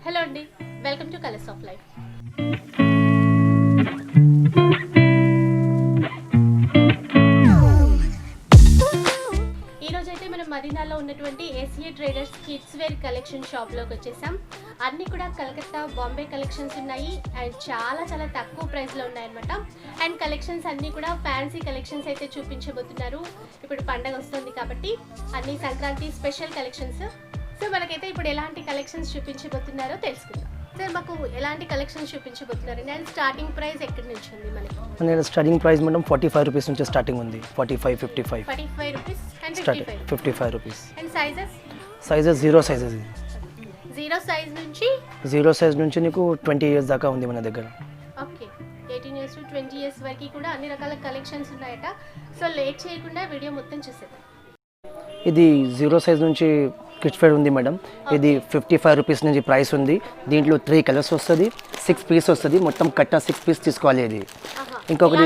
Hello అండి, welcome to colours of life. ఈరోజైతే మనం మదీనాలో ఉన్నటువంటి ACA traders kids wear collection షాప్లోకి వచ్చేసాం. అన్నీ కూడా కలకత్తా బాంబే కలెక్షన్స్ ఉన్నాయి అండ్ చాలా చాలా తక్కువ ప్రైస్లో ఉన్నాయన్నమాట. అండ్ కలెక్షన్స్ అన్నీ కూడా ఫ్యాన్సీ కలెక్షన్స్ అయితే చూపించబోతున్నారు. ఇప్పుడు పండగ వస్తుంది కాబట్టి అన్ని సంక్రాంతి స్పెషల్ కలెక్షన్స్. సో మనకైతే ఇప్పుడు ఎలాంటి కలెక్షన్స్ చూపించబోతున్నారో తెలుసుకుందాం. సార్ మాకు ఎలాంటి కలెక్షన్స్ చూపించబోతున్నారు అండ్ స్టార్టింగ్ ప్రైస్ ఎక్కడి నుంచి ఉంది మనకి? నేను స్టార్టింగ్ ప్రైస్ మేడం 45 రూపీస్ నుంచి స్టార్టింగ్ ఉంది. 45 rupees and 55 rupees. And sizes zero sizes. Zero size నుంచి నీకు 20 ఇయర్స్ దాకా ఉంది మన దగ్గర. ఓకే, 18 ఇయర్స్ టు 20 ఇయర్స్ వరకు కూడా అన్ని రకాల కలెక్షన్స్ ఉన్నాయట. సో లేట్ చేయకుండా వీడియో మొత్తం చూసేద్దాం. ఇది జీరో సైజ్ నుంచి కిడ్స్ వేర్ ఉంది మేడం. ఇది 55 రూపీస్ నుంచి ప్రైస్ ఉంది. దీంట్లో 3 కలర్స్ వస్తుంది, 6 పీస్ వస్తుంది. మొత్తం కట్ట 6 పీస్ తీసుకోవాలి. ఇది ఇంకొకటి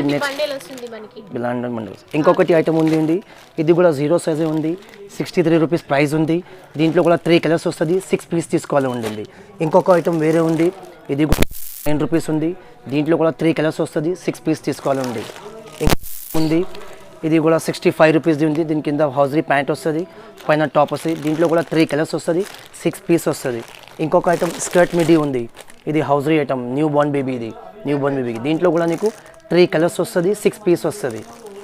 ఇంకొకటి ఐటమ్ ఉంది. ఇది కూడా జీరో సైజే ఉంది. 63 రూపీస్ ప్రైస్ ఉంది. దీంట్లో కూడా 3 కలర్స్ వస్తుంది, 6 పీస్ తీసుకోవాలి ఉండింది. ఇంకొక ఐటమ్ వేరే ఉంది. ఇది 9 రూపీస్ ఉంది. దీంట్లో కూడా 3 కలర్స్ వస్తుంది, 6 పీస్ తీసుకోవాలి ఉంది. ఇది కూడా 65 రూపీస్ది ఉంది. దీని కింద హౌజరీ ప్యాంట్ వస్తుంది, పైన టాప్ వస్తుంది. దీంట్లో కూడా 3 కలర్స్ వస్తుంది, 6 పీస్ వస్తుంది. ఇంకొక ఐటమ్ స్కర్ట్ మిడీ ఉంది. ఇది హౌజరీ ఐటమ్, న్యూ బోర్న్ బేబీకి. దీంట్లో కూడా నీకు 3 కలర్స్ వస్తుంది, 6 పీస్ వస్తుంది.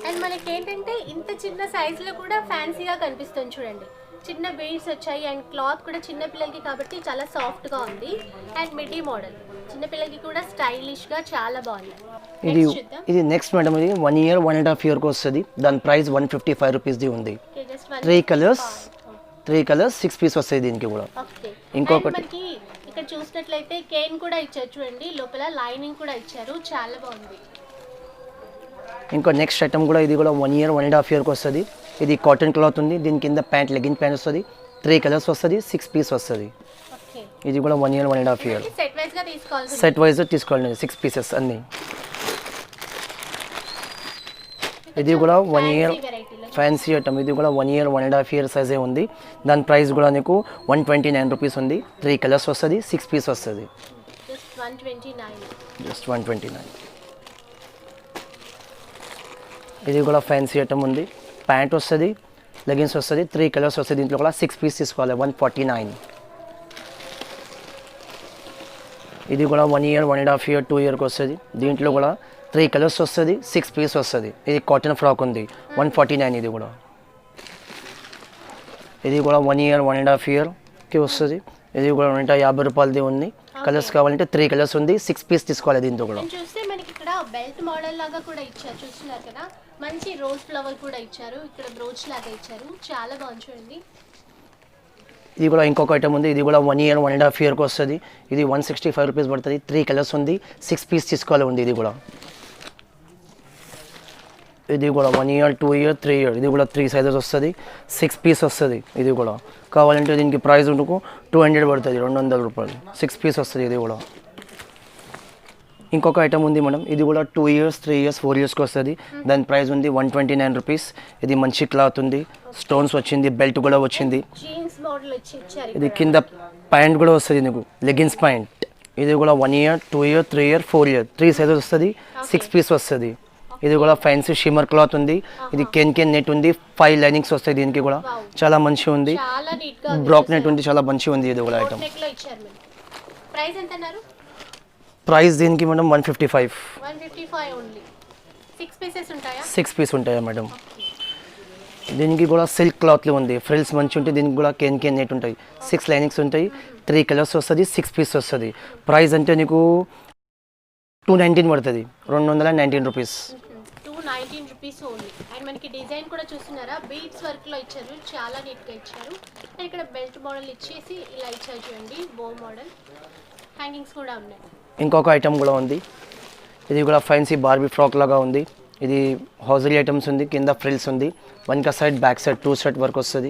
అండ్ మనకి ఏంటంటే ఇంత చిన్న సైజులో కూడా ఫ్యాన్సీగా కనిపిస్తుంది చూడండి. చిన్న బీడ్స్ వచ్చాయి అండ్ క్లాత్ కూడా చిన్న పిల్లలకి కాబట్టి చాలా సాఫ్ట్గా ఉంది. అండ్ మిడీ మోడల్ చిన్నపిల్లలకి కూడా స్టైలిష్గా చాలా బాగుంది. ఇది నెక్స్ట్ మేడం. ఇది 1 ఇయర్ 1.5 ఇయర్కి వస్తుంది. దాని ప్రైస్ 155 రూపీస్ది ఉంది. 3 కలర్స్ 6 పీస్ వస్తాయి దీనికి కూడా. ఇంకొకటి ఇక్కడ చూసినట్లయితే కేన్ కూడా ఇచ్చారు చూడండి, లోపల లైనింగ్ కూడా ఇచ్చారు, చాలా బాగుంది. ఇంకో నెక్స్ట్ ఐటమ్ కూడా ఇది కూడా 1 ఇయర్ 1.5 ఇయర్కి వస్తుంది. ఇది కాటన్ క్లాత్ ఉంది. దీని కింద ప్యాంట్ లెగ్గిన్ ప్యాంట్ వస్తుంది, 3 కలర్స్ వస్తుంది, 6 పీస్ వస్తుంది. ఇది కూడా 1 ఇయర్ 1.5 ఇయర్ సెట్ వైజ్ తీసుకోవాలి, 6 పీసెస్ అన్నీ. ఇది కూడా 1 ఇయర్ ఫ్యాన్సీ ఐటమ్. ఇది కూడా 1 ఇయర్ 1.5 ఇయర్ సైజే ఉంది. దాని ప్రైస్ కూడా నీకు 129 రూపీస్ ఉంది. 3 కలర్స్ వస్తుంది, 6 పీస్ వస్తుంది. జస్ట్ 129. ఇది కూడా ఫ్యాన్సీ ఐటమ్ ఉంది. ప్యాంట్ వస్తుంది, లెగిన్స్ వస్తుంది, 3 కలర్స్ వస్తుంది. దీంట్లో కూడా 6 పీస్ తీసుకోవాలి, 149. ఇది కూడా 1 ఇయర్ 1.5 ఇయర్ 2 ఇయర్కి వస్తుంది. దీంట్లో కూడా 3 కలర్స్ వస్తుంది, 6 పీస్ వస్తుంది. ఇది కాటన్ ఫ్రాక్ ఉంది, 149. ఇది కూడా 1 ఇయర్ 1.5 ఇయర్కి వస్తుంది. ఇది కూడా 150 రూపాయలది ఉంది. కలర్స్ కావాలంటే 3 కలర్స్ ఉంది, 6 పీస్ తీసుకోవాలి. దీంతో కూడా చూస్తే మనకి ఇక్కడ బెల్ట్ మోడల్ లాగా కూడా ఇచ్చారు, చూస్తున్నారు కదా. మంచి రోజ్ ఫ్లవర్ కూడా ఇచ్చారు, ఇక్కడ బ్రోచ్ లాగా ఇచ్చారు, చాలా బాగుంది చూడండి. ఇది కూడా ఇంకొక ఐటమ్ ఉంది. ఇది కూడా 1 ఇయర్ 1.5 ఇయర్కి వస్తుంది. ఇది 165 రూపీస్ పడుతుంది. 3 కలర్స్ ఉంది, 6 పీస్ తీసుకోవాలి ఉంది. ఇది కూడా 1 ఇయర్ 2 ఇయర్ 3 ఇయర్. ఇది కూడా 3 సైజెస్ వస్తుంది, 6 పీస్ వస్తుంది. ఇది కూడా కావాలంటే దీనికి ప్రైస్ ఉంటుకు 200 పడుతుంది, 200 రూపాయలు. 6 పీస్ వస్తుంది. ఇది కూడా ఇంకొక ఐటమ్ ఉంది మేడం. ఇది కూడా 2 ఇయర్స్ 3 ఇయర్స్ 4 ఇయర్స్కి వస్తుంది. దాని ప్రైస్ ఉంది 129 రూపీస్. ఇది మంచి క్లాత్ ఉంది, స్టోన్స్ వచ్చింది, బెల్ట్ కూడా వచ్చింది. ఇది కింద ప్యాంట్ కూడా వస్తుంది నీకు, లెగిన్స్ ప్యాంట్. ఇది కూడా 1 year 2 year 3 year 4 year 3 sizes వస్తుంది, 6 పీస్ వస్తుంది. ఇది కూడా ఫ్యాన్సీ షిమ్మర్ క్లాత్ ఉంది. ఇది కెన్ నెట్ ఉంది, 5 లైనింగ్స్ వస్తాయి. దీనికి కూడా చాలా మంచిగా ఉంది. బ్రాక్ నెట్ ఉంది, చాలా మంచిగా ఉంది. ఇది కూడా ఐటమ్ ప్రైస్ దీనికి మేడం 155. 6 పీస్ ఉంటాయా మేడం? దీనికి కూడా సిల్క్ క్లాత్లో ఉంది, ఫ్రిల్స్ మంచి ఉంటాయి. దీనికి కూడా కెన్ నెట్ ఉంటాయి, 6 లైనింగ్స్ ఉంటాయి, 3 కలర్స్ వస్తుంది, 6 పీస్ వస్తుంది. ప్రైస్ అంటే నీకు 219 పడుతుంది, 219 రూపీస్. 219 rupees only. అండ్ మనకి డిజైన్ కూడా చూస్తున్నారా, బీడ్స్ వర్క్లో ఇచ్చారు, చాలా నీట్గా ఇచ్చారు. అండ్ ఇక్కడ బెల్ట్ మోడల్ ఇచ్చేసి ఇలా ఇచ్చారు చూడండి, బో మోడల్. హ్యాంగింగ్స్ కూడా ఉన్నాయి. ఇంకొక ఐటమ్ కూడా ఉంది. ఇది కూడా ఫ్యాన్సీ బార్బీ ఫ్రాక్ లాగా ఉంది. ఇది హౌజరీ ఐటమ్స్ ఉంది, కింద ఫ్రిల్స్ ఉంది, వెనక side back side 2 set work వస్తుంది.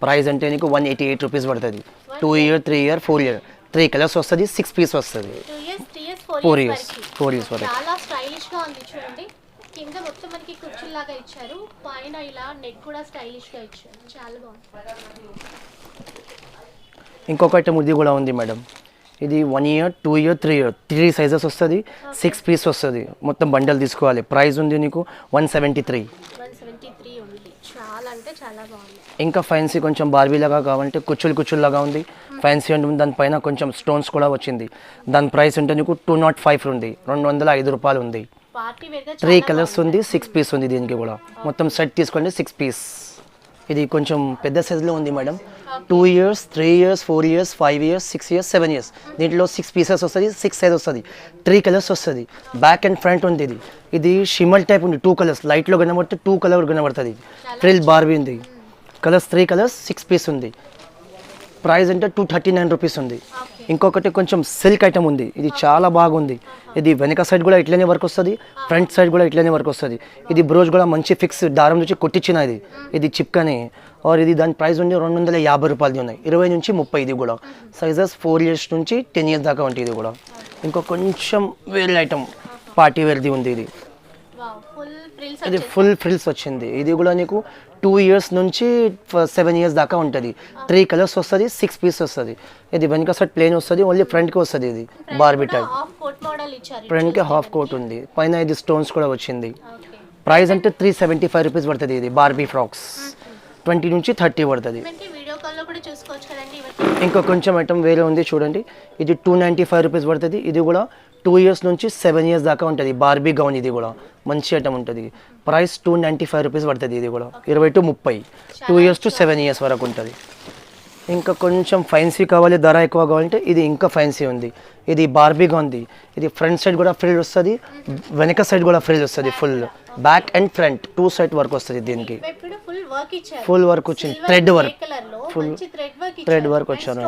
ప్రైస్ అంటే నీకు 188 రూపీస్ పడుతుంది. 2 ఇయర్ 3 ఇయర్ 4 ఇయర్ 3 కలర్స్ వస్తుంది, 6 పీస్ వస్తుంది. 4 ఇయర్స్ వరకు చాలా స్టైలిష్గా ఉంది చూడండి. కింద మొత్తం మనకి కుర్చీలాగా ఇచ్చారు, పైన ఇలా నెక్ కూడా స్టైలిష్గా ఇచ్చారు, చాలా బాగుంది. ఇంకొక ఐటమ్ ఇది కూడా ఉంది మేడం. ఇది 1 ఇయర్ 2 ఇయర్ 3 ఇయర్ 3 సైజెస్ వస్తుంది 6 పీస్ వస్తుంది మొత్తం బండల్ తీసుకోవాలి ప్రైస్ ఉంది నీకు 173 ఉంది. చాలా అంటే చాలా బాగుంది. ఇంకా ఫ్యాన్సీ కొంచెం బార్బీ లాగా కావాలంటే కుచ్చులు లాగా ఉంది ఫ్యాన్సీ అంటే దానిపైన కొంచెం స్టోన్స్ కూడా వచ్చింది దాని ప్రైస్ ఉంటే నీకు 205 ఉంది 205 రూపాయలు ఉంది పార్టీ వేర్ గా 3 కలర్స్ ఉంది 6 పీస్ ఉంది దీనికి కూడా మొత్తం సెట్ తీసుకోండి 6 పీస్ ఇది కొంచెం పెద్ద సైజులో ఉంది madam 2 years 3 years 4 years 5 years 6 years 7 years దీంట్లో 6 పీసెస్ వస్తుంది 6 సైజ్ వస్తుంది 3 కలర్స్ వస్తుంది బ్యాక్ అండ్ ఫ్రంట్ ఉంది ఇది షిమల్ టైప్ ఉంది 2 కలర్స్ లైట్లో కనబడితే 2 కలర్ కనబడుతుంది ఫ్రిల్ బార్బీ ఉంది కలర్స్ 3 కలర్స్ 6 పీస్ ఉంది ప్రైస్ అంటే 239 రూపీస్ ఉంది ఇంకొకటి కొంచెం సిల్క్ ఐటమ్ ఉంది ఇది చాలా బాగుంది ఇది వెనక సైడ్ కూడా ఇట్లనే వర్క్ వస్తుంది ఫ్రంట్ సైడ్ కూడా ఇట్లనే వర్క్ వస్తుంది ఇది బ్రోజ్ కూడా మంచి ఫిక్స్ దారం నుంచి కొట్టించిన ఇది చిప్కని और ఇది దాని ప్రైస్ ఉంది 250 రూపాయలు ఉన్నాయి 20 నుంచి 30 ఇది కూడా సైజెస్ 4 ఇయర్స్ నుంచి 10 ఇయర్స్ దాకా ఉంటుంది ఇది కూడా ఇంకో కొంచెం వేరే ఐటమ్ పార్టీ వేర్ది ఉంది ఇది ఫుల్ ఫ్రిల్స్ వచ్చింది ఇది కూడా నీకు 2 ఇయర్స్ నుంచి 7 ఇయర్స్ దాకా ఉంటుంది 3 కలర్స్ వస్తుంది 6 పీస్ వస్తుంది ఇది వెనక సైడ్ ప్లేన్ వస్తుంది ఓన్లీ ఫ్రంట్కి వస్తుంది ఇది బార్బీ టైప్ ఫ్రంట్కి హాఫ్ కోట్ ఉంది పైన ఇది స్టోన్స్ కూడా వచ్చింది ప్రైస్ అంటే 375 రూపీస్ పడుతుంది ఇది బార్బీ ఫ్రాక్స్ 20 నుంచి 30 పడుతుంది ఇంకా కొంచెం ఐటమ్ వేరే ఉంది చూడండి ఇది 295 రూపీస్ పడుతుంది ఇది కూడా 2 ఇయర్స్ నుంచి 7 ఇయర్స్ దాకా ఉంటుంది బార్బీ గౌన్ ఇది కూడా మంచి ఐటమ్ ఉంటుంది ప్రైస్ 295 రూపీస్ పడుతుంది ఇది కూడా 20 to 30 2 ఇయర్స్ టు 7 ఇయర్స్ వరకు ఉంటుంది ఇంకా కొంచెం ఫ్యాన్సీ కావాలి ధర ఎక్కువ కావాలంటే ఇది ఇంకా ఫ్యాన్సీ ఉంది ఇది బార్బీగా ఉంది ఇది ఫ్రంట్ సైడ్ కూడా ఫ్రిల్ వస్తుంది వెనక సైడ్ కూడా ఫ్రిల్ వస్తుంది full back and front 2 side work వస్తుంది దీనికి ఫుల్ వర్క్ వచ్చింది థ్రెడ్ వర్క్ వచ్చారు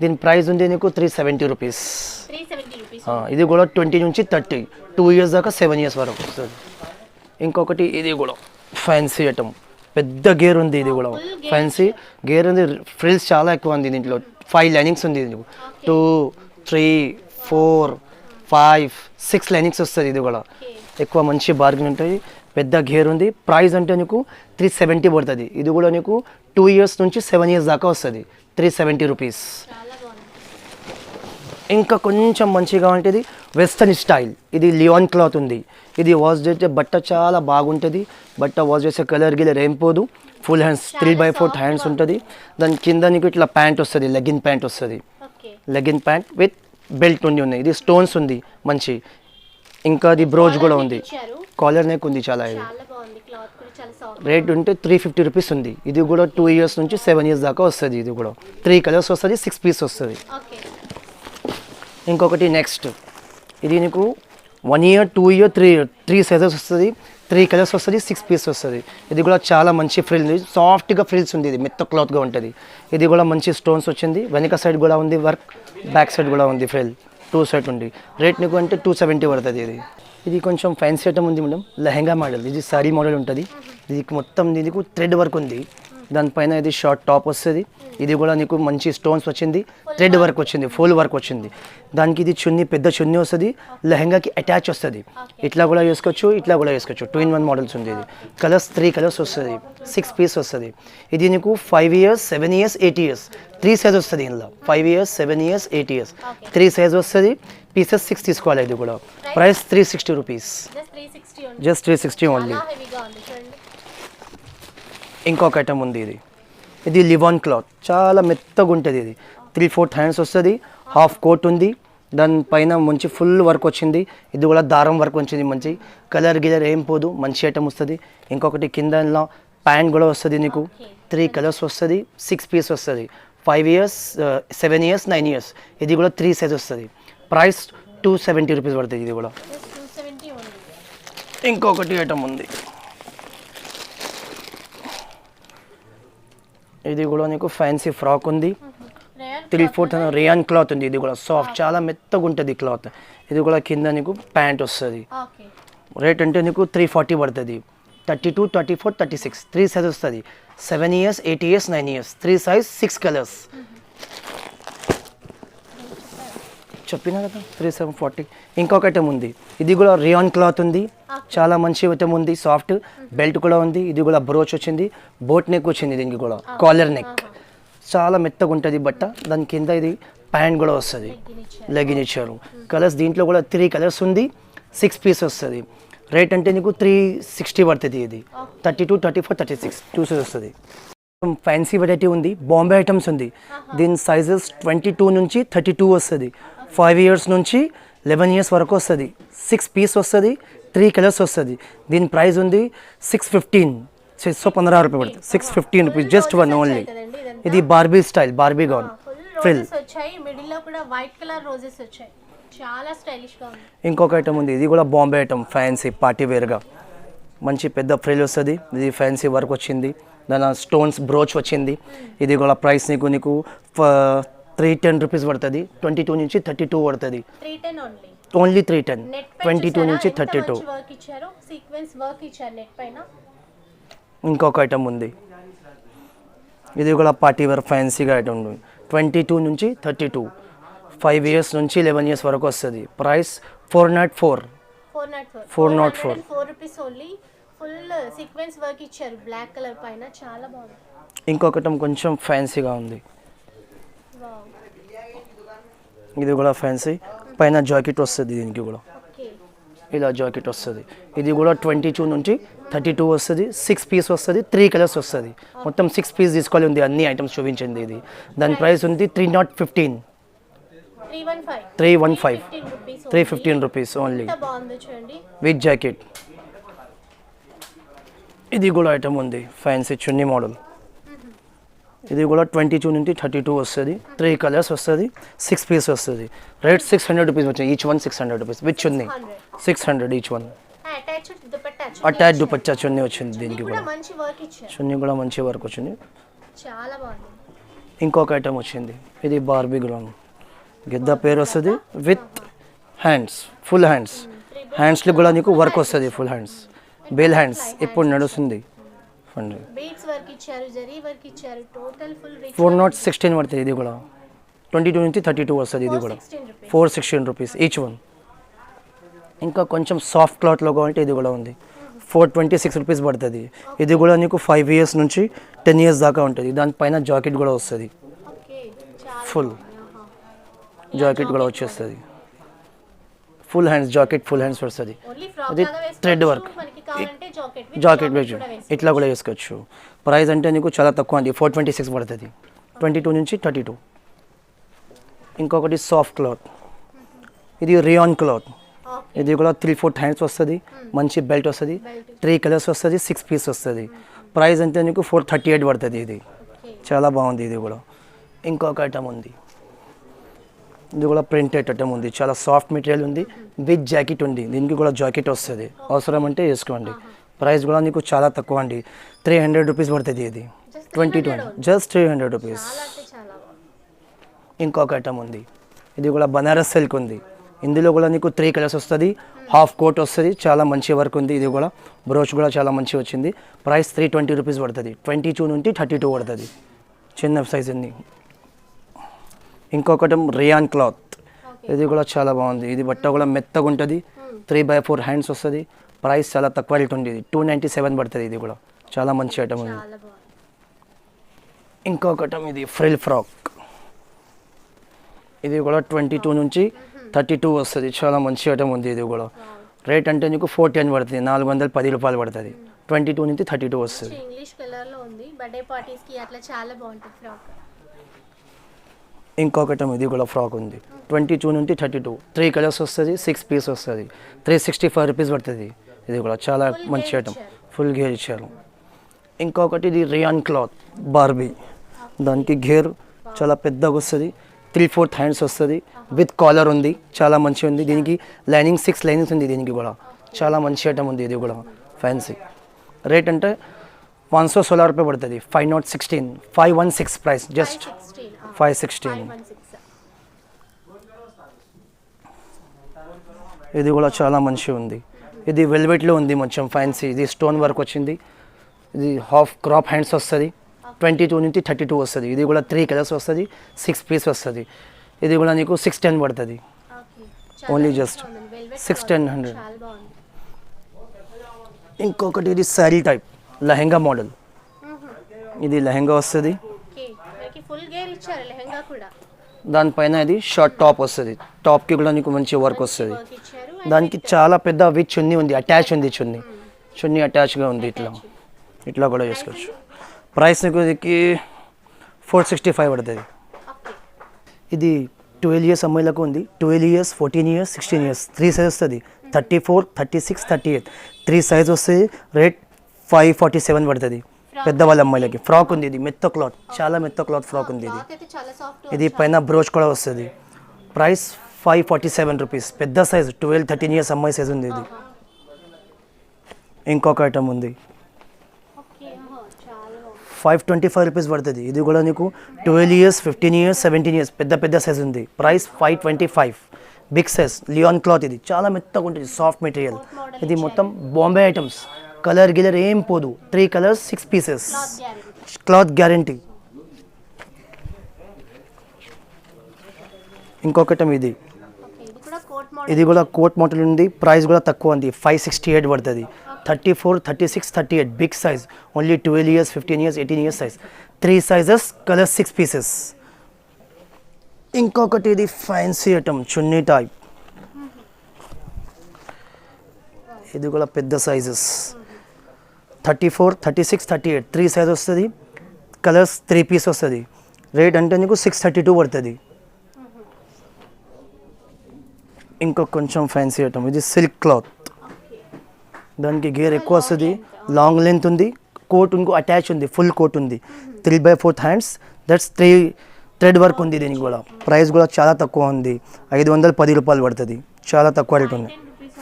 దీని ప్రైస్ ఉంది నీకు 370 రూపీస్ ఇది కూడా 20 నుంచి 30 2 ఇయర్స్ దాకా 7 ఇయర్స్ వరకు వస్తుంది ఇంకొకటి ఇది కూడా ఫ్యాన్సీ ఐటమ్ పెద్ద గేర్ ఉంది ఇది కూడా ఫ్యాన్సీ గేర్ ఉంది ఫ్రిల్స్ చాలా ఎక్కువ ఉంది దీంట్లో 5 లైనింగ్స్ ఉంది 2 3 4 5 6 లైనింగ్స్ వస్తుంది ఇది కూడా ఎక్కువ మంచి బార్గెన్ ఉంటుంది పెద్ద గేర్ ఉంది ప్రైస్ అంటే నీకు 370 పడుతుంది ఇది కూడా నీకు 2 ఇయర్స్ నుంచి 7 ఇయర్స్ దాకా వస్తుంది 370 రూపీస్ ఇంకా కొంచెం మంచిగా ఉంటుంది వెస్టర్న్ స్టైల్ ఇది లియాన్ క్లాత్ ఉంది ఇది వాష్ చేస్తే బట్ట చాలా బాగుంటుంది బట్ట వాష్ చేసే కలర్ గిలర్ ఏం పోదు ఫుల్ హ్యాండ్స్ 3/4 హ్యాండ్స్ ఉంటుంది దాని కింద నీకు ఇట్లా ప్యాంట్ వస్తుంది లెగిన్ ప్యాంట్ వస్తుంది లెగిన్ ప్యాంట్ విత్ బెల్ట్ ఉంది ఇది స్టోన్స్ ఉంది మంచి ఇంకా అది బ్రోజ్ కూడా ఉంది కాలర్ నెక్ ఉంది చాలా ఇది రేట్ ఉంటే 350 రూపీస్ ఉంది ఇది కూడా 2 ఇయర్స్ నుంచి 7 ఇయర్స్ దాకా వస్తుంది ఇది కూడా 3 కలర్స్ వస్తుంది 6 పీస్ వస్తుంది ఇంకొకటి నెక్స్ట్ ఇది నీకు 1 ఇయర్ 2 ఇయర్ 3 ఇయర్ 3 సైజెస్ వస్తుంది 3 కలర్స్ వస్తుంది 6 పీస్ వస్తుంది ఇది కూడా చాలా మంచి ఫ్రిల్ ఉంది సాఫ్ట్గా ఫ్రిల్స్ ఉంది ఇది మెత్త క్లాత్గా ఉంటుంది ఇది కూడా మంచి స్టోన్స్ వచ్చింది వెనక సైడ్ కూడా ఉంది వర్క్ బ్యాక్ సైడ్ కూడా ఉంది ఫ్రిల్ 2 సైడ్ ఉంది రేట్ నీకు అంటే 270 పడుతుంది ఇది కొంచెం ఫ్యాన్సీ ఐటమ్ ఉంది మేడం లెహంగా మోడల్ ఇది సారీ మోడల్ ఉంటుంది ఇది మొత్తం దీనికి థ్రెడ్ వర్క్ ఉంది దానిపైన ఇది షార్ట్ టాప్ వస్తుంది ఇది కూడా నీకు మంచి స్టోన్స్ వచ్చింది థ్రెడ్ వర్క్ వచ్చింది ఫుల్ వర్క్ వచ్చింది దానికి ఇది చున్నీ పెద్ద చున్నీ వస్తుంది లెహంగాకి అటాచ్ వస్తుంది ఇట్లా కూడా వేసుకోవచ్చు ఇట్లా కూడా వేసుకోవచ్చు 2-in-1 మోడల్స్ ఉంది ఇది కలర్స్ 3 కలర్స్ వస్తుంది 6 పీస్ వస్తుంది ఇది నీకు 5 ఇయర్స్ 7 ఇయర్స్ 8 ఇయర్స్ 3 సైజ్ వస్తుంది ఇందులో 5 ఇయర్స్ 7 ఇయర్స్ 8 ఇయర్స్ 3 సైజ్ వస్తుంది పీసెస్ 6 తీసుకోవాలి ఇది కూడా ప్రైస్ 360 రూపీస్ జస్ట్ 360 ఓన్లీ ఇంకొక ఐటమ్ ఉంది ఇది లివాన్ క్లాత్ చాలా మెత్తగా ఉంటుంది ఇది 3/4 హ్యాండ్స్ వస్తుంది హాఫ్ కోట్ ఉంది దానిపైన మంచి ఫుల్ వర్క్ వచ్చింది ఇది కూడా దారం వర్క్ వచ్చింది మంచి కలర్ గిలర్ ఏం పోదు మంచి ఐటమ్ వస్తుంది ఇంకొకటి కింద ప్యాంట్ కూడా వస్తుంది నీకు 3 కలర్స్ వస్తుంది 6 పీస్ వస్తుంది 5 ఇయర్స్ 7 ఇయర్స్ 9 ఇయర్స్ ఇది కూడా 3 సైజ్ వస్తుంది ప్రైస్ 270 రూపీస్ పడుతుంది ఇది కూడా ఇంకొకటి ఐటమ్ ఉంది ఇది కూడా నీకు ఫ్యాన్సీ ఫ్రాక్ ఉంది 3/4 రేయాన్ క్లాత్ ఉంది ఇది కూడా సాఫ్ట్ చాలా మెత్తగా ఉంటుంది క్లాత్ ఇది కూడా కింద నీకు ప్యాంట్ వస్తుంది రేట్ అంటే నీకు 340 పడుతుంది 32 34 36 3 సైజ్ వస్తుంది 7 years 8 years 9 years 3 size 6 colours చెప్పినా కదా 3740 ఇంకొక ఐటమ్ ఉంది ఇది కూడా రేయాన్ క్లాత్ ఉంది చాలా మంచి ఐటమ్ ఉంది సాఫ్ట్ బెల్ట్ కూడా ఉంది ఇది కూడా బ్రోచ్ వచ్చింది బోట్ నెక్ వచ్చింది దీనికి కూడా కాలర్ నెక్ చాలా మెత్తగా ఉంటుంది బట్ట దాని కింద ఇది ప్యాంట్ కూడా వస్తుంది, లెగ్గిన్ ఇచ్చారు. లెగిన్ ఇచ్చారు. కలర్స్ దీంట్లో కూడా 3 కలర్స్ ఉంది, 6 పీస్ వస్తుంది. రేట్ అంటే నీకు 360 పడుతుంది. ఇది 32, 34, 36 చూసి వస్తుంది. ఫ్యాన్సీ వెరైటీ ఉంది, బాంబే ఐటమ్స్ ఉంది. దీని సైజెస్ 22 నుంచి 32 వస్తుంది. 5 ఇయర్స్ నుంచి 11 ఇయర్స్ వరకు వస్తుంది. 6 పీస్ వస్తుంది, 3 కలర్స్ వస్తుంది. దీని ప్రైస్ ఉంది 615, 615 రూపాయలు పడుతుంది. 615 రూపీస్, జస్ట్ వన్ ఓన్లీ. ఇది Barbie style, Barbie gown frill. Roses వచ్చాయి, మిడిల్ లో కూడా వైట్ కలర్ రోజెస్ వచ్చాయి, చాలా స్టైలిష్ గా ఉంది. ఇంకొక ఐటమ్ ఉంది, ఇది కూడా బాంబే ఐటమ్, ఫ్యాన్సీ పార్టీ వేర్గా మంచి పెద్ద ఫ్రిల్ వస్తుంది. ఇది ఫ్యాన్సీ వర్క్ వచ్చింది, దాని స్టోన్స్ బ్రోచ్ వచ్చింది. ఇది కూడా ప్రైస్ నీకు 310 రూపీస్ పడుతుంది. 22 నుంచి 32 పడుతుంది. 310 ఓన్లీ. ఓన్లీ 310, నెట్ 22 నుంచి 32. వర్క్ ఇచ్చారు, సీక్వెన్స్ వర్క్ ఇచ్చారు నెట్ పైన. ఇంకొక ఐటమ్ ఉంది, ఇది కూడా పార్టీ వేర్ ఫ్యాన్సీగా ఐటమ్ ఉంది. 22 నుంచి 32, 5 ఇయర్స్ నుంచి 11 ఇయర్స్ వరకు వస్తుంది. Price 404. 404 rupees only. Full sequence work ఇచ్చారు బ్లాక్ కలర్ పైన, చాలా బాగుంది. ఇంకొకటి కొంచెం ఫ్యాన్సీగా ఉంది, వావ్. ఇది కూడా ఫ్యాన్సీ, పైన జాకెట్ వస్తుంది. దీనికి కూడా ఓకే. ఇలా జాకెట్ వస్తుంది. ఇది కూడా 22 నుంచి 32 వస్తుంది. 6 పీస్ వస్తుంది, 3 కలర్స్ వస్తుంది. మొత్తం 6 పీస్ తీసుకోవాలి ఉంది, అన్ని ఐటమ్స్ చూపించింది. ఇది దాని ప్రైస్ ఉంది 315. 315, 315 రూపీస్ ఓన్లీ, ఎంత బాగుందో చూడండి, విత్ జాకెట్. ఇది కూడా ఐటమ్ ఉంది, ఫ్యాన్సీ చున్నీ మోడల్. ఇది కూడా 22 నుంచి 32 వస్తుంది. 3 కలర్స్ వస్తుంది, 6 పీస్ వస్తుంది. రేట్ 600 రూపీస్ వచ్చింది, each one 600 rupees. With chunni 600 each one. Attach dupatta chunni వచ్చింది. దీనికి కూడా మంచి వర్క్ ఇచ్చారు, చున్నీ కూడా మంచి వర్క్ వచ్చింది. చాలా బాగుంది. ఇంకొక ఐటమ్ వచ్చింది, ఇది బార్బీ గ్రౌండ్. గిద్ద పేరు వస్తుంది విత్ హ్యాండ్స్, ఫుల్ హ్యాండ్స్. హ్యాండ్స్లో కూడా నీకు వర్క్ వస్తుంది, ఫుల్ హ్యాండ్స్, బేల్ హ్యాండ్స్. ఇప్పుడు నడుస్తుంది. బీడ్స్ వర్క్ ఇచ్చారు, జరీ వర్క్ ఇచ్చారు, టోటల్ ఫుల్ రిచ్. 416 పడుతుంది. ఇది కూడా 22 నుంచి 32 వస్తుంది. ఇది కూడా 416 రూపీస్ ఈచ్ వన్. ఇంకా కొంచెం సాఫ్ట్ క్లాత్లో కావాలంటే ఇది కూడా ఉంది, 426 రూపీస్ పడుతుంది. ఇది కూడా నీకు 5 ఇయర్స్ నుంచి 10 ఇయర్స్ దాకా ఉంటుంది. దానిపైన జాకెట్ కూడా వస్తుంది, ఓకే, చాలా ఫుల్ జాకెట్ కూడా వచ్చేస్తుంది. Full hands jacket, full hands వస్తుంది. ఓన్లీ ఫ్రాక్ అది లాగా వేసుకోవచ్చు, థ్రెడ్ వర్క్, మనకి కావాలంటే జాకెట్ జాకెట్ వేసి ఇట్లా కూడా వేసుకోవచ్చు. ప్రైస్ అంటే నీకు చాలా తక్కువ అండి, 426 పడుతుంది. 22 నుంచి 32. ఇంకొకటి సాఫ్ట్ క్లాత్, ఇది రియాన్ క్లాత్. ఇది కూడా 3/4 హ్యాండ్స్ వస్తుంది, మంచి బెల్ట్ వస్తుంది, 3 కలర్స్ వస్తుంది, 6 పీస్ వస్తుంది. ప్రైస్ అంటే నీకు 438 పడుతుంది. ఇది చాలా బాగుంది. ఇది కూడా ఇంకొక ఐటమ్ ఉంది, ఇది కూడా ప్రింటెడ్ ఐటమ్ ఉంది, చాలా సాఫ్ట్ మెటీరియల్ ఉంది, విత్ జాకెట్ ఉంది. దీనికి కూడా జాకెట్ వస్తుంది, అవసరం అంటే వేసుకోండి. ప్రైస్ కూడా నీకు చాలా తక్కువ అండి, 300 రూపీస్ పడుతుంది. ఇది 2020, జస్ట్ 300 రూపీస్. ఇంకొక ఐటమ్ ఉంది, ఇది కూడా బనారస్ సిల్క్ ఉంది. ఇందులో కూడా నీకు 3 కలర్స్ వస్తుంది, హాఫ్ కోట్ వస్తుంది, చాలా మంచి వర్క్ ఉంది. ఇది కూడా బ్రోచ్ కూడా చాలా మంచి వచ్చింది. ప్రైస్ 320 రూపీస్ పడుతుంది. 22 నుంచి 32 పడుతుంది, చిన్న సైజ్ ఉంది. ఇంకొకటి రియాన్ క్లాత్, ఇది కూడా చాలా బాగుంది. ఇది బట్ట కూడా మెత్తగా ఉంటుంది, 3/4 హ్యాండ్స్ వస్తుంది. ప్రైస్ చాలా తక్కువ రేట్ ఉంది, 297 పడుతుంది. ఇది కూడా చాలా మంచి ఐటమ్ ఉంది. ఇంకొకటి ఇది ఫ్రిల్ ఫ్రాక్, ఇది కూడా 22 నుంచి 32 వస్తుంది, చాలా మంచి ఐటమ్ ఉంది. ఇది కూడా రేట్ అంటే నీకు 410 పడుతుంది, 410 రూపాయలు పడుతుంది. 22 నుంచి 32 వస్తుంది. ఇంగ్లీష్ కలర్ లో ఉంది, బర్త్డే పార్టీస్ కి అట్లా చాలా బాగుంటుంది ఫ్రాక్. ఇంకొకటి ఇది కూడా ఫ్రాక్ ఉంది, 22 నుంచి 32, 3 కలర్స్ వస్తుంది, 6 పీస్ వస్తుంది, 365 రూపీస్ పడుతుంది. ఇది కూడా చాలా మంచి ఐటమ్, ఫుల్ గేర్ ఇచ్చారు. ఇంకొకటి ఇది రియాన్ క్లాత్ బార్బీ, దానికి గేర్ చాలా పెద్దగా వస్తుంది, 3/4 హ్యాండ్స్ వస్తుంది, విత్ కాలర్ ఉంది, చాలా మంచి ఉంది. దీనికి లైనింగ్ 6 లైనింగ్స్ ఉంది. దీనికి కూడా చాలా మంచి ఐటమ్ ఉంది. ఇది కూడా ఫ్యాన్సీ. రేట్ అంటే 516 రూపాయలు పడుతుంది, 516, 516 ప్రైస్, జస్ట్ 516. ఇది కూడా చాలా మంచి ఉంది. ఇది వెల్వెట్లో ఉంది, కొంచెం ఫ్యాన్సీ. ఇది స్టోన్ వర్క్ వచ్చింది. ఇది హాఫ్ క్రాప్ హ్యాండ్స్ వస్తుంది, 22 నుంచి 32 వస్తుంది. ఇది కూడా 3 కలర్స్ వస్తుంది, 6 పీస్ వస్తుంది. ఇది కూడా నీకు 610 పడుతుంది, ఓన్లీ జస్ట్ 610. ఇంకొకటి ఇది శారీ టైప్ లెహెంగా మోడల్. ఇది లెహెంగా వస్తుంది, దానిపైన ఇది షార్ట్ టాప్ వస్తుంది, టాప్కి కూడా నీకు మంచి వర్క్ వస్తుంది. వర్క్ ఇచ్చారు. దానికి చాలా పెద్ద విత్ చున్నీ ఉంది, అటాచ్ ఉంది, చున్నీ అటాచ్గా ఉంది. ఇట్లా కూడా చేసుకోవచ్చు. ప్రైస్ నీకు ఇది 465 పడుతుంది. ఓకే. ఇది 12 ఇయర్స్ అమ్మాయిలకు ఉంది, 12 ఇయర్స్, 14 ఇయర్స్, 16 ఇయర్స్, 3 సైజ్ వస్తుంది. 34, 36, 38 3 సైజ్ వస్తుంది. రేట్ 547 పడుతుంది పెద్దవాళ్ళ అమ్మాయిలకి. ఫ్రాక్ ఉంది, ఇది మెత్త క్లాత్, చాలా మెత్త క్లాత్ ఫ్రాక్ ఉంది. ఇది క్లాత్ అయితే చాలా సాఫ్ట్. ఇది పైన బ్రోచ్ కూడా వస్తుంది. Price 547 rupees. పెద్ద సైజ్ 12, 13 ఇయర్స్ అమ్మాయి సైజ్ ఉంది ఇది. ఇంకొక ఐటమ్ ఉంది, ఓకే. చాలా 525 రూపీస్ పడుతుంది. ఇది కూడా నీకు 12 ఇయర్స్, 15 ఇయర్స్, 17 ఇయర్స్ పెద్ద సైజ్ ఉంది. ప్రైస్ 525. బిగ్ సైజ్ లియాన్ క్లాత్, ఇది చాలా మెత్తగా ఉంటుంది, సాఫ్ట్ మెటీరియల్. ఇది మొత్తం బాంబే ఐటమ్స్, కలర్ గిలర్ ఏం పోదు. 3 కలర్స్, 6 పీసెస్, క్లాత్ గ్యారంటీ. ఇంకొకటం ఇది, ఓకే. ఇది కూడా కోట్ మోడల్. ఇది కూడా కోట్ మోడల్ ఉంది. ప్రైస్ కూడా తక్కువ ఉంది, 568 పడుతుంది. 34, 36, 38 big size, only 12 years, 15 years, 18 years size. 3 sizes, colour 6 pieces. ఇంకొకటి ఇది ఫ్యాన్సీ ఐటమ్, చున్నీ టైప్. ఇది కూడా పెద్ద సైజెస్, 34, 36, 38 3 సైజ్ వస్తుంది. కలర్స్ 3 పీస్ వస్తుంది. రేట్ అంటే నీకు 632 పడుతుంది. ఇంకొక కొంచెం ఫ్యాన్సీ ఐటమ్, ఇది సిల్క్ క్లాత్. దానికి గేర్ ఎక్కువ వస్తుంది, లాంగ్ లెంత్ ఉంది, కోట్ ఇంకో అటాచ్ ఉంది, ఫుల్ కోట్ ఉంది. 3/4 హ్యాండ్స్, దట్స్ 3 థ్రెడ్ వర్క్ ఉంది దీనికి కూడా. ప్రైస్ కూడా చాలా తక్కువ ఉంది, 510 రూపాయలు పడుతుంది. చాలా తక్కువ రేట్ ఉంది,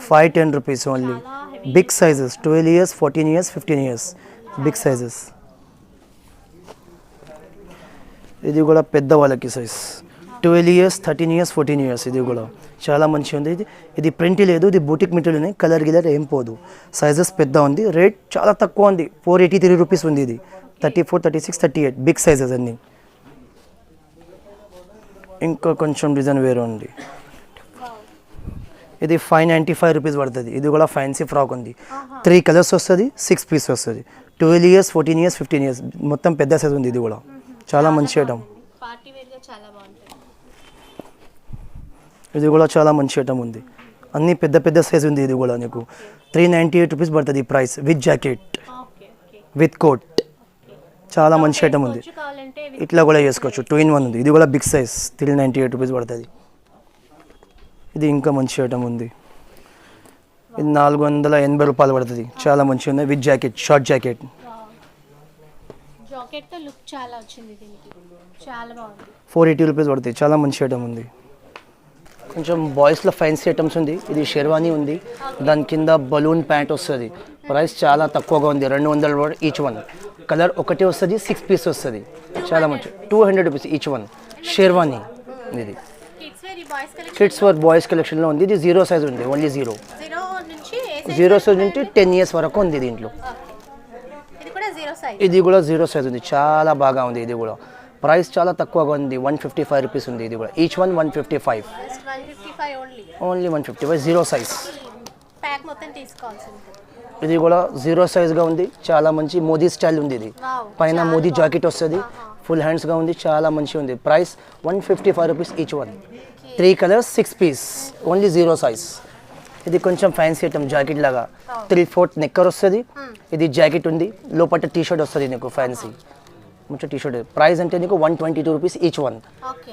510 rupees only. Big sizes 12 years, 14 years, 15 years big sizes. ఇది కూడా పెద్ద వాళ్ళకి సైజ్, 12 ఇయర్స్, 13 ఇయర్స్, 14 ఇయర్స్. ఇది కూడా చాలా మంచిగా ఉంది. ఇది ప్రింట్ లేదు, ఇది బూటిక్ మెటీరియల్, కలర్ గిలర్ ఏం పోదు. సైజెస్ పెద్ద ఉంది, రేట్ చాలా తక్కువ ఉంది, 483 రూపీస్ ఉంది. ఇది 34, 36, 38 బిగ్ సైజెస్ అన్నీ. ఇంకా కొంచెం డిజైన్ వేరే ఉంది, ఇది 595 రూపీస్ పడుతుంది. ఇది కూడా ఫ్యాన్సీ ఫ్రాక్ ఉంది, 3 కలర్స్ వస్తుంది, 6 పీస్ వస్తుంది. 12 ఇయర్స్, 14 ఇయర్స్, 15 ఇయర్స్ మొత్తం పెద్ద సైజ్ ఉంది. ఇది కూడా చాలా మంచి ఐటమ్. పార్టీ వేర్ గా చాలా బాగుంటుంది. ఇది కూడా చాలా మంచి ఐటమ్ ఉంది, అన్ని పెద్ద సైజ్ ఉంది. ఇది కూడా నీకు 398 రూపీస్ పడుతుంది price, with jacket, okay. Okay. With coat. చాలా మంచి ఐటమ్ ఉంది. కావాలంటే ఇట్లా కూడా చేసుకోవచ్చు, 2 in 1 ఉంది. ఇది కూడా బిగ్ సైజ్, 398 రూపీస్ పడుతుంది. ఇది ఇంకా మంచి ఐటమ్ ఉంది, ఇది 480 రూపాయలు పడుతుంది. చాలా మంచిగా ఉంది, with jacket, short jacket. Jacket తో లుక్ చాలా వచ్చింది దీనికి, చాలా బాగుంది. 480 రూపీస్ పడుతుంది. చాలా మంచి ఐటమ్ ఉంది. కొంచెం బాయ్స్లో ఫ్యాన్సీ ఐటమ్స్ ఉంది. ఇది షెర్వానీ ఉంది, దాని కింద బలూన్ ప్యాంట్ వస్తుంది. ప్రైస్ చాలా తక్కువగా ఉంది, 200 రూపాయలు ఈచ్ వన్. కలర్ ఒకటే వస్తుంది, 6 పీస్ వస్తుంది. చాలా మంచి, 200 రూపీస్ ఈచ్ వన్. షెర్వానీ ఇది kids wear, boys collection. Kids wear boys కలెక్షన్లో ఉంది. ఇది 0 సైజ్ ఉంది, ఓన్లీ 0 నుంచి 0 సైజ్ నుంచి 10 ఇయర్స్ వరకు ఉంది దీంట్లో. ఇది కూడా 0 సైజ్. ఇది కూడా 0 సైజ్ ఉంది, చాలా బాగా ఉంది. ఇది కూడా ప్రైస్ చాలా తక్కువగా ఉంది, 155 రూపీస్ ఉంది. ఇది కూడా each one 155, just 155 only 155 0 size. Pack మొత్తం తీసుకోవాల్సింది. ఇది కూడా 0 సైజ్గా ఉంది, చాలా మంచి మోదీ స్టైల్ ఉంది. ఇది వావ్, పైన మోదీ జాకెట్ వస్తుంది, ఫుల్ హ్యాండ్స్గా ఉంది, చాలా మంచిగా ఉంది. Price 155 rupees each one. 3 colours, 6 piece, only 0 size. ఇది కొంచెం ఫ్యాన్సీ ఐటమ్, జాకెట్ లాగా 3/4 నెక్కర్ వస్తుంది. ఇది జాకెట్ ఉంది, లోపల టీ షర్ట్ వస్తుంది నీకు, ఫ్యాన్సీ మంచి టీ షర్ట్. ప్రైస్ అంటే నీకు 122 rupees each one.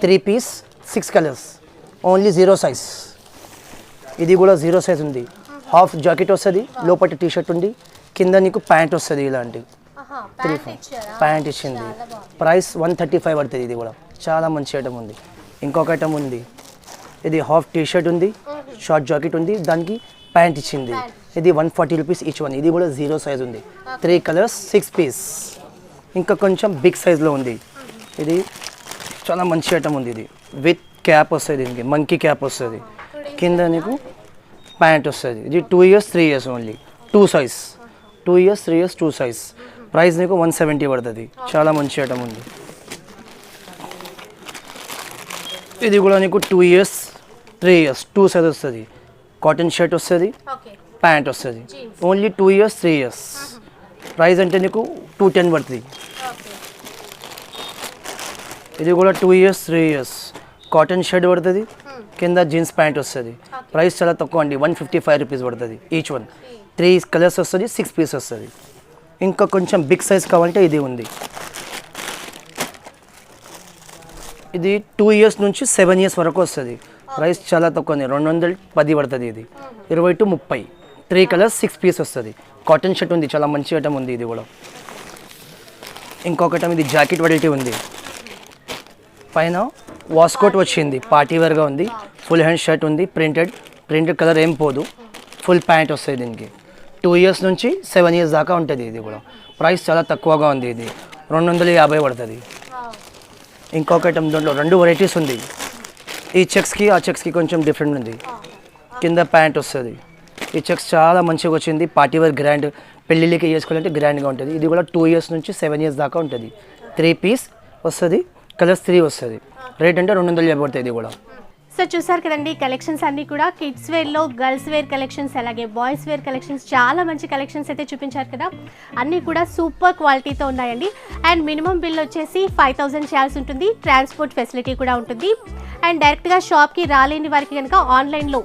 3 piece, 6 colours, only 0 size. ఇది కూడా 0 సైజ్ ఉంది, హాఫ్ జాకెట్ వస్తుంది, లోపల టీ షర్ట్ ఉంది, కింద నీకు ప్యాంట్ వస్తుంది. ఇలాంటి ప్యాంట్ ఇచ్చింది. ప్రైస్ 135 పడుతుంది. ఇది కూడా చాలా మంచి ఐటమ్ ఉంది. ఇంకొక ఐటమ్ ఉంది, ఇది హాఫ్ టీ షర్ట్ ఉంది, షార్ట్ జాకెట్ ఉంది, దానికి ప్యాంట్ ఇచ్చింది. ఇది 140 రూపీస్ ఈచ్ వన్. ఇది కూడా 0 సైజ్ ఉంది, 3 కలర్స్, 6 పీస్. ఇంకా కొంచెం బిగ్ సైజ్లో ఉంది. ఇది చాలా మంచి ఐటమ్ ఉంది. ఇది విత్ క్యాప్ వస్తుంది, దీనికి మంకీ క్యాప్ వస్తుంది, కింద నీకు ప్యాంట్ వస్తుంది. ఇది 2 years, 3 years only, 2 size, 2 years, 3 years, 2 size. Price నీకు 170 పడుతుంది. చాలా మంచి ఐటమ్ ఉంది. ఇది కూడా నీకు 2 ఇయర్స్, 3 ఇయర్స్, 2 సైజ్ వస్తుంది. కాటన్ షర్ట్ వస్తుంది, ప్యాంట్ వస్తుంది, ఓన్లీ 2 ఇయర్స్, 3 ఇయర్స్. ప్రైస్ అంటే నీకు 210 పడుతుంది. ఇది కూడా 2 ఇయర్స్, 3 ఇయర్స్, కాటన్ షర్ట్ పడుతుంది, కింద జీన్స్ ప్యాంట్ వస్తుంది. ప్రైస్ చాలా తక్కువ అండి, 155 రూపీస్ పడుతుంది ఈచ్ వన్. 3 కలర్స్ వస్తుంది, 6 పీస్ వస్తుంది. ఇంకా కొంచెం బిగ్ సైజ్ కావాలంటే ఇది ఉంది. ఇది 2 ఇయర్స్ నుంచి 7 ఇయర్స్ వరకు వస్తుంది. ప్రైస్ చాలా తక్కువ ఉంది, 210 పడుతుంది. ఇది 20 to 30, 3 కలర్స్ 6 పీస్ వస్తుంది. కాటన్ షర్ట్ ఉంది, చాలా మంచి ఐటమ్ ఉంది ఇది కూడా. ఇంకొకటి ఇది జాకెట్ వెరైటీ ఉంది, పైన వాస్కోట్ వచ్చింది, పార్టీ వేర్గా ఉంది. ఫుల్ హ్యాండ్ షర్ట్ ఉంది, ప్రింటెడ్ కలర్ ఏం పోదు. ఫుల్ ప్యాంట్ వస్తుంది దీనికి. 2 ఇయర్స్ నుంచి 7 ఇయర్స్ దాకా ఉంటుంది ఇది కూడా. ప్రైస్ చాలా తక్కువగా ఉంది, ఇది 250 పడుతుంది. ఇంకొక ఐటమ్ దాంట్లో 2 వెరైటీస్ ఉంది. ఈ చెక్స్కి ఆ చెక్స్కి కొంచెం డిఫరెంట్ ఉంది. కింద ప్యాంట్ వస్తుంది. ఈ చెక్స్ చాలా మంచిగా వచ్చింది, పార్టీ వేర్ గ్రాండ్, పెళ్ళిళ్ళకి వేసుకోవాలంటే గ్రాండ్గా ఉంటుంది. ఇది కూడా 2 ఇయర్స్ నుంచి 7 ఇయర్స్ దాకా ఉంటుంది. 3 పీస్ వస్తుంది, కలర్స్ 3 వస్తుంది. రేట్ అంటే 250 పడుతుంది ఇది కూడా. సో చూసారు కదండి, కలెక్షన్స్ అన్నీ కూడా కిడ్స్ వేర్లో గర్ల్స్ వేర్ కలెక్షన్స్, అలాగే బాయ్స్ వేర్ కలెక్షన్స్, చాలా మంచి కలెక్షన్స్ అయితే చూపించారు కదా. అన్నీ కూడా సూపర్ క్వాలిటీతో ఉన్నాయండి. అండ్ మినిమం బిల్ వచ్చేసి 5000 చేయాల్సి ఉంటుంది. ట్రాన్స్పోర్ట్ ఫెసిలిటీ కూడా ఉంటుంది. అండ్ డైరెక్ట్గా షాప్కి రాలేని వారికి కనుక ఆన్లైన్లో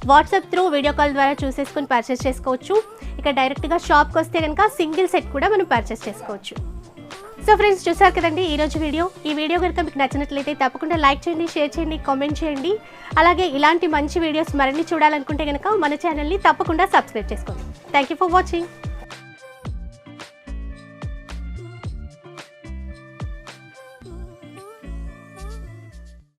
వాట్సాప్ త్రూ వీడియో కాల్ ద్వారా చూసేసుకొని పర్చేస్ చేసుకోవచ్చు. ఇక డైరెక్ట్గా షాప్కి వస్తే కనుక సింగిల్ సెట్ కూడా మనం పర్చేస్ చేసుకోవచ్చు. సో ఫ్రెండ్స్, చూసారు కదండి ఈరోజు వీడియో. ఈ వీడియో కనుక మీకు నచ్చినట్లయితే తప్పకుండా లైక్ చేయండి, షేర్ చేయండి, కామెంట్ చేయండి. అలాగే ఇలాంటి మంచి వీడియోస్ మరిన్ని చూడాలనుకుంటే కనుక మన ఛానల్ని తప్పకుండా సబ్స్క్రైబ్ చేసుకోండి. Thank you for watching.